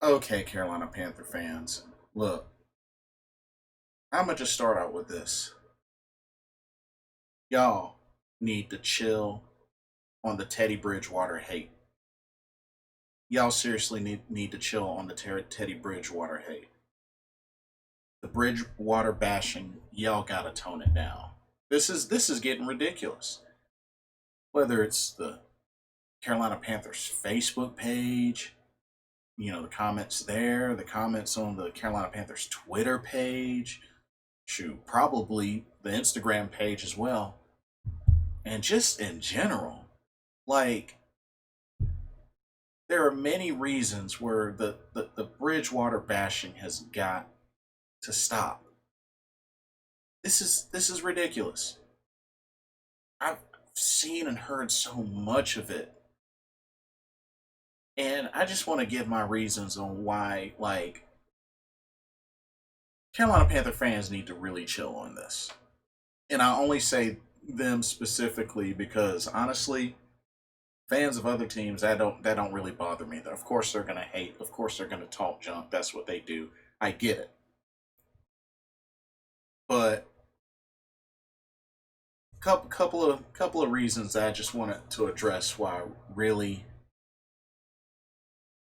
Okay, Carolina Panther fans, look, I'm gonna just start out with this. Y'all need to chill on the Teddy Bridgewater hate. Y'all seriously need to chill on the Teddy Bridgewater hate. The Bridgewater bashing, y'all gotta tone it down. This is getting ridiculous. Whether it's the Carolina Panthers Facebook page, the comments there, the comments on the Carolina Panthers Twitter page, shoot, probably the Instagram page as well, and just in general, like there are many reasons where the Bridgewater bashing has got to stop. This is ridiculous. I've seen and heard so much of it, and I just want to give my reasons on why, like, Carolina Panther fans need to really chill on this. And I only say them specifically because honestly, fans of other teams that don't really bother me. Of course they're gonna hate. Of course they're gonna talk junk. That's what they do. I get it. But couple of reasons that I just wanted to address why really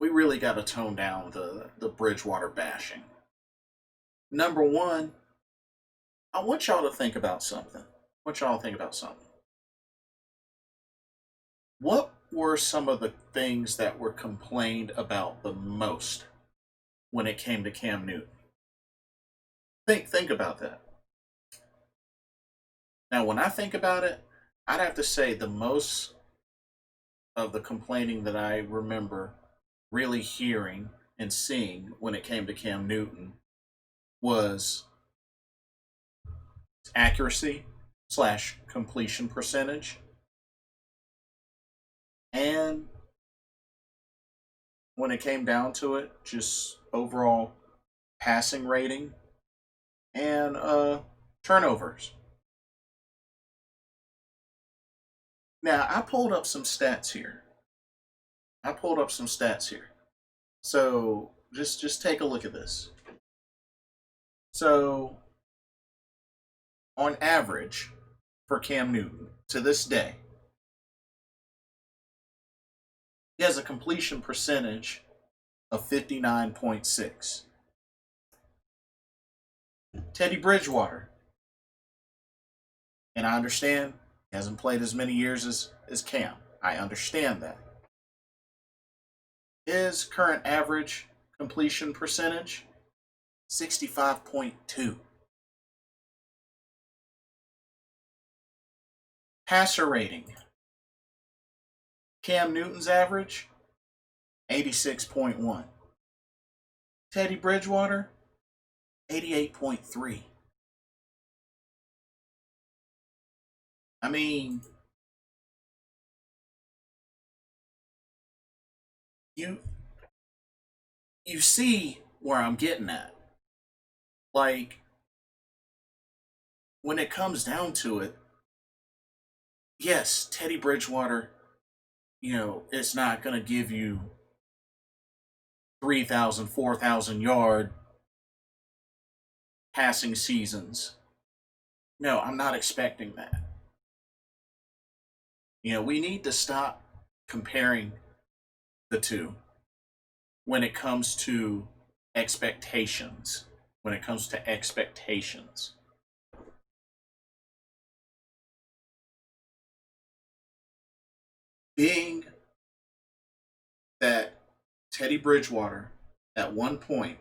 we really got to tone down the Bridgewater bashing. Number one, I want y'all to think about something. I want y'all to think about something. What were some of the things that were complained about the most when it came to Cam Newton? Think about that. Now, when I think about it, I'd have to say the most of the complaining that I remember really hearing and seeing when it came to Cam Newton was accuracy slash completion percentage and when it came down to it, just overall passing rating and turnovers. Now, I pulled up some stats here. I pulled up some stats here. So just take a look at this. So on average for Cam Newton to this day, he has a completion percentage of 59.6. Teddy Bridgewater, and I understand he hasn't played as many years as Cam. I understand that. His current average completion percentage 65.2. Passer rating. Cam Newton's average 86.1. Teddy Bridgewater 88.3. I mean, you you see where I'm getting at. Like when it comes down to it, yes, Teddy Bridgewater, it's not going to give you 3,000, 4,000 yard passing seasons. No, I'm not expecting that. We need to stop comparing the two when it comes to expectations. When it comes to expectations. Being that Teddy Bridgewater at one point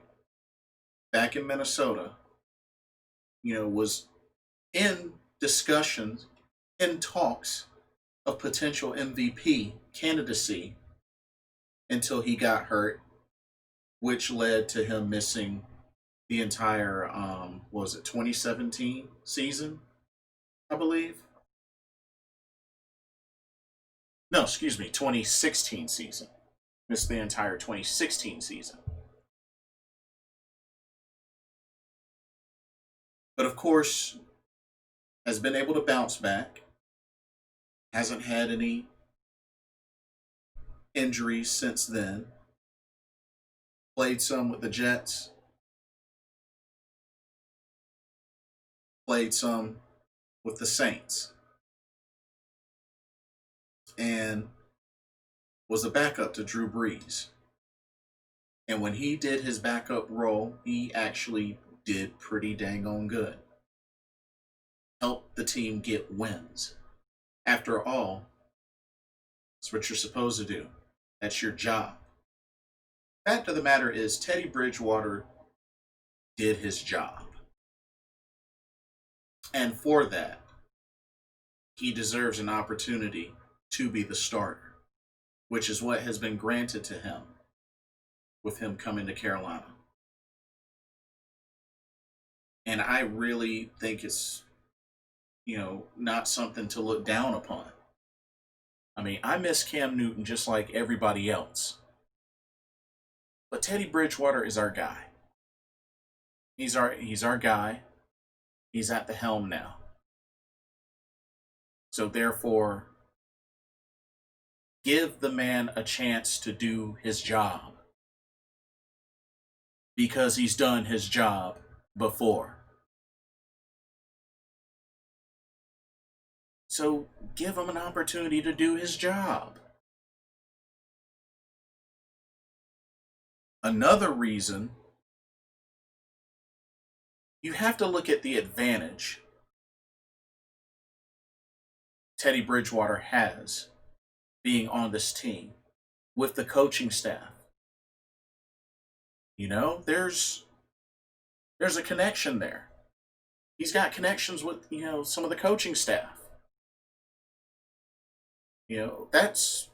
back in Minnesota, was in discussions, in talks of potential MVP candidacy until he got hurt, which led to him missing the entire was it 2017 season, I believe. No, excuse me, 2016 season. Missed the entire 2016 season. But of course, has been able to bounce back. Hasn't had any injuries since then. Played some with the Jets, played some with the Saints, and was a backup to Drew Brees. And when he did his backup role, he actually did pretty dang on good. Helped the team get wins. After all, that's what you're supposed to do. That's your job. Fact of the matter is, Teddy Bridgewater did his job. And for that, he deserves an opportunity to be the starter, which is what has been granted to him with him coming to Carolina. And I really think it's, not something to look down upon. I mean, I miss Cam Newton just like everybody else. But Teddy Bridgewater is our guy. He's our guy. He's at the helm now. So therefore, give the man a chance to do his job. Because he's done his job before. So give him an opportunity to do his job. Another reason, you have to look at the advantage Teddy Bridgewater has being on this team with the coaching staff. There's a connection there. He's got connections with, some of the coaching staff. That's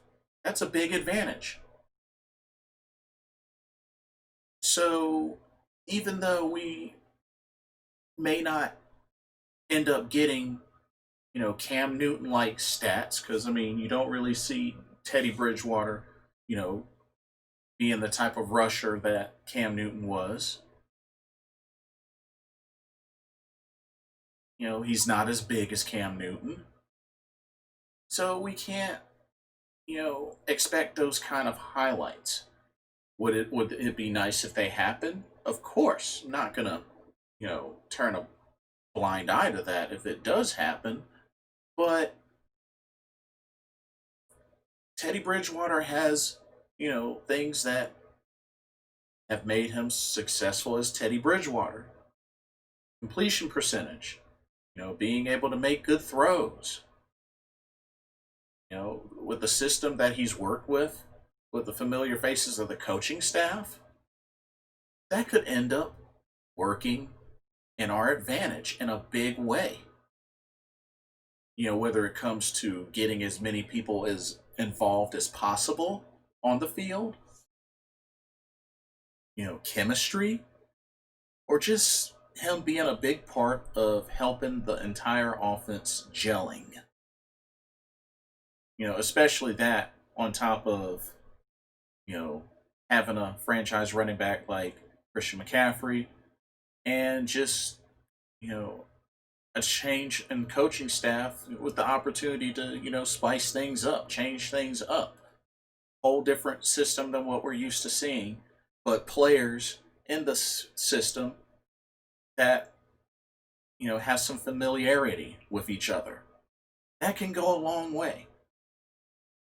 a big advantage. So even though we may not end up getting, Cam Newton like stats, because you don't really see Teddy Bridgewater, being the type of rusher that Cam Newton was. He's not as big as Cam Newton. So we can't, expect those kind of highlights. Would it be nice if they happen? Of course. I'm not gonna, turn a blind eye to that if it does happen. But Teddy Bridgewater has, things that have made him successful as Teddy Bridgewater. Completion percentage, being able to make good throws. With the system that he's worked with the familiar faces of the coaching staff, that could end up working in our advantage in a big way. Whether it comes to getting as many people as involved as possible on the field, chemistry, or just him being a big part of helping the entire offense gelling. Especially that on top of, having a franchise running back like Christian McCaffrey, and just, a change in coaching staff with the opportunity to, spice things up, change things up. Whole different system than what we're used to seeing, but players in the system that, have some familiarity with each other. That can go a long way.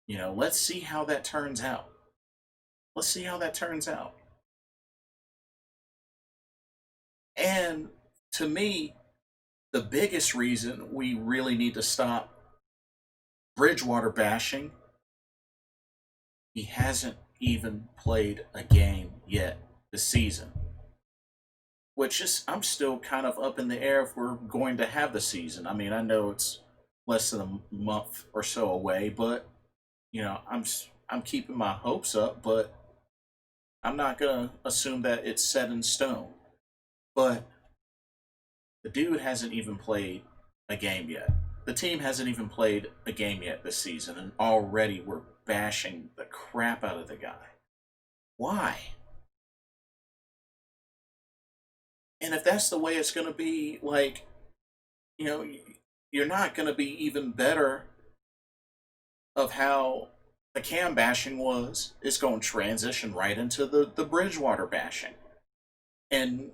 Let's see how that turns out. Let's see how that turns out. And to me, the biggest reason we really need to stop Bridgewater bashing, he hasn't even played a game yet this season. Which is, I'm still kind of up in the air if we're going to have the season. I know it's less than a month or so away, but I'm keeping my hopes up, but I'm not gonna assume that it's set in stone. But the dude hasn't even played a game yet. The team hasn't even played a game yet this season, and already we're bashing the crap out of the guy. Why? And if that's the way it's going to be, you're not going to be even better of how the Cam bashing was, it's going to transition right into the Bridgewater bashing. And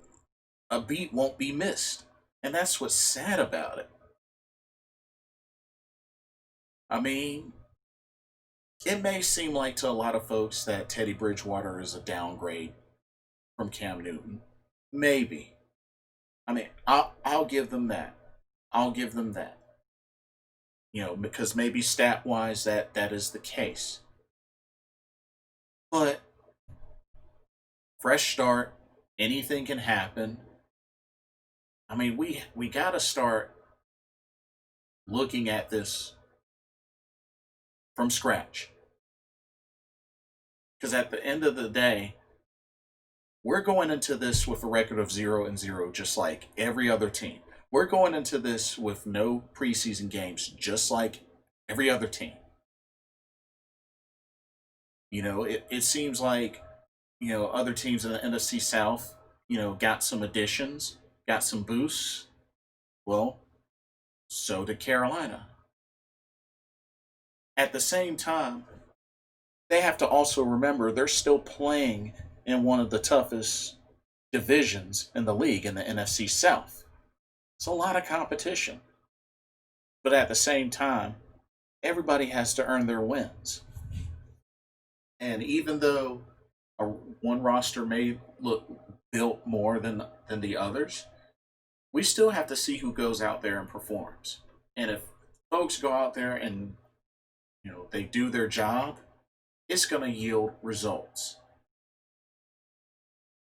a beat won't be missed. And that's what's sad about it. I mean, it may seem like to a lot of folks that Teddy Bridgewater is a downgrade from Cam Newton. Maybe. I mean, I'll give them that. I'll give them that. Because maybe stat wise that is the case. But fresh start, anything can happen. I mean, we got to start looking at this from scratch. Because at the end of the day, we're going into this with a record of 0-0, just like every other team. We're going into this with no preseason games, just like every other team. It seems like, other teams in the NFC South, got some additions, got some boosts. Well, so did Carolina. At the same time, they have to also remember they're still playing in one of the toughest divisions in the league in the NFC South. It's a lot of competition. But at the same time, everybody has to earn their wins. And even though one roster may look built more than the others, we still have to see who goes out there and performs. And if folks go out there and they do their job, it's going to yield results.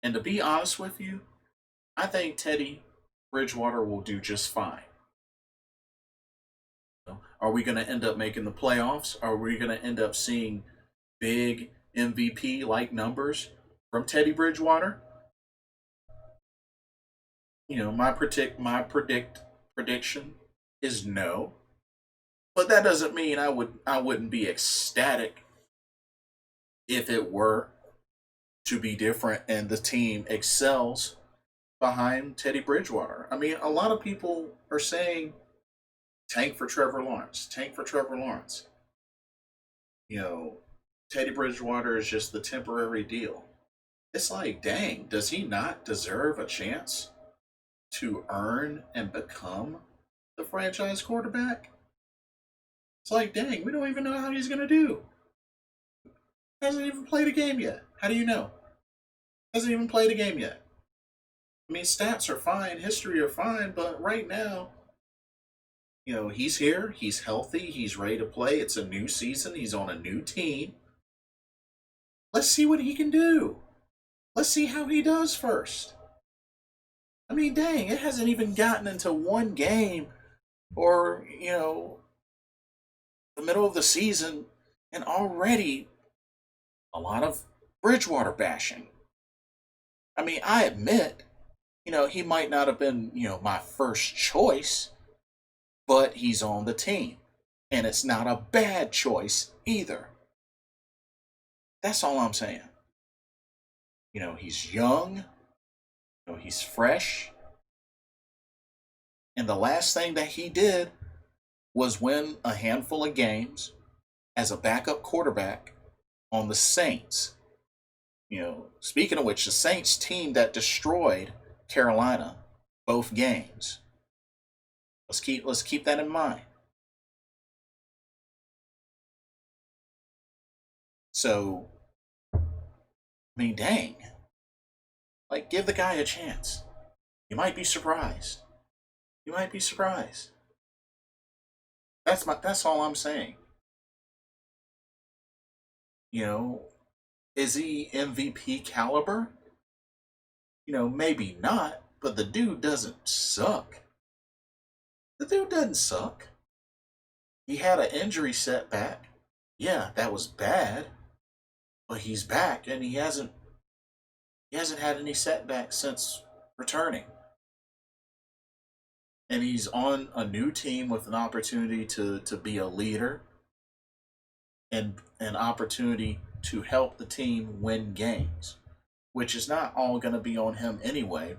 And to be honest with you, I think Teddy Bridgewater will do just fine. Are we going to end up making the playoffs? Are we going to end up seeing big MVP like numbers from Teddy Bridgewater? My prediction is no. But that doesn't mean I wouldn't be ecstatic if it were to be different and the team excels behind Teddy Bridgewater. I mean, a lot of people are saying tank for Trevor Lawrence, tank for Trevor Lawrence. Teddy Bridgewater is just the temporary deal. It's like, dang, does he not deserve a chance to earn and become the franchise quarterback? It's like, dang, we don't even know how he's going to do. Hasn't even played a game yet. How do you know? Hasn't even played a game yet. I mean, stats are fine, history are fine, but right now, he's here, he's healthy, he's ready to play. It's a new season, he's on a new team. Let's see what he can do. Let's see how he does first. I mean, dang, it hasn't even gotten into one game or, the middle of the season, and already a lot of Bridgewater bashing. I mean, I admit, he might not have been, my first choice, but he's on the team. And it's not a bad choice either. That's all I'm saying. He's young, he's fresh. And the last thing that he did was win a handful of games as a backup quarterback on the Saints. Speaking of which, the Saints team that destroyed Carolina both games. Let's keep that in mind. So, I mean, dang. Like, give the guy a chance. You might be surprised. You might be surprised. That's all I'm saying. Is he MVP caliber? Maybe not, but the dude doesn't suck. The dude doesn't suck. He had an injury setback. Yeah, that was bad. But he's back and he hasn't had any setbacks since returning. And he's on a new team with an opportunity to be a leader and an opportunity to help the team win games, which is not all going to be on him anyway.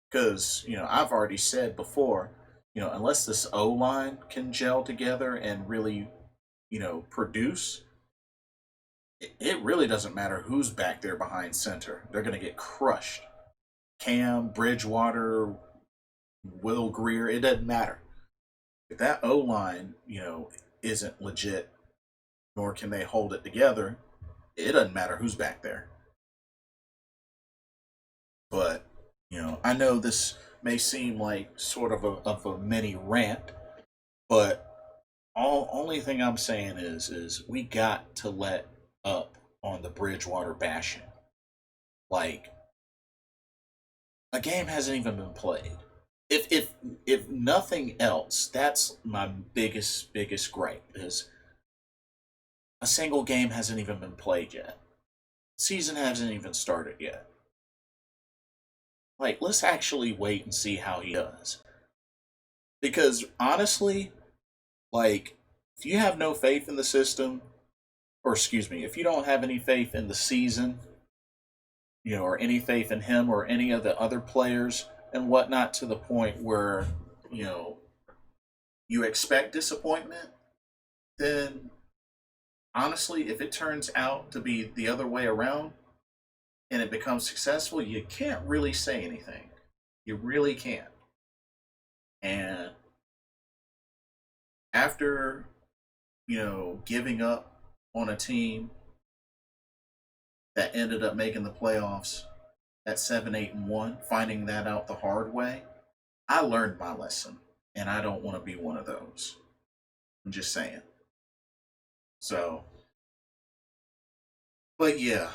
Because, I've already said before, unless this O line can gel together and really, produce, it really doesn't matter who's back there behind center. They're going to get crushed. Cam, Bridgewater, Will Greer, it doesn't matter. If that O line, isn't legit, nor can they hold it together, it doesn't matter who's back there. But, I know this may seem like sort of a mini rant, but only thing I'm saying is we got to let up on the Bridgewater bashing. Like, a game hasn't even been played. If nothing else, that's my biggest gripe is a single game hasn't even been played yet. Season hasn't even started yet. Like, let's actually wait and see how he does. Because honestly, like, if you have no faith in the system, or excuse me, if you don't have any faith in the season, or any faith in him or any of the other players and whatnot, to the point where, you know, you expect disappointment, then honestly, if it turns out to be the other way around and it becomes successful, you can't really say anything. You really can't. And after, giving up on a team that ended up making the playoffs at 7-8-1, finding that out the hard way, I learned my lesson, and I don't want to be one of those. I'm just saying. So, but yeah,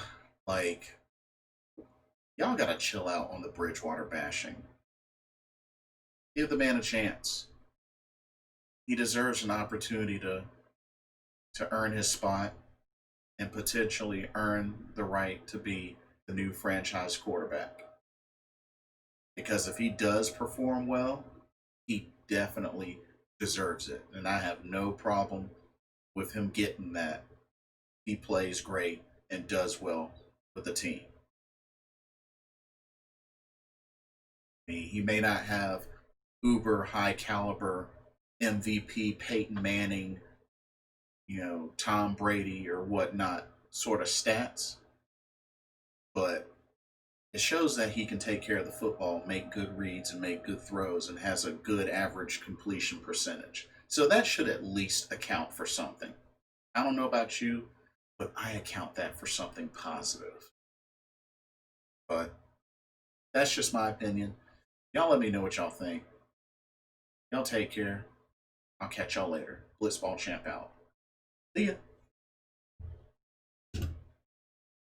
like, y'all gotta chill out on the Bridgewater bashing. Give the man a chance. He deserves an opportunity to earn his spot and potentially earn the right to be the new franchise quarterback. Because if he does perform well, he definitely deserves it. And I have no problem with him getting that. He plays great and does well with the team. He may not have uber high caliber MVP Peyton Manning, Tom Brady or whatnot sort of stats, but it shows that he can take care of the football, make good reads, and make good throws, and has a good average completion percentage. So that should at least account for something. I don't know about you, but I account that for something positive. But that's just my opinion. Y'all let me know what y'all think. Y'all take care. I'll catch y'all later. Blitzball Champ out. See ya.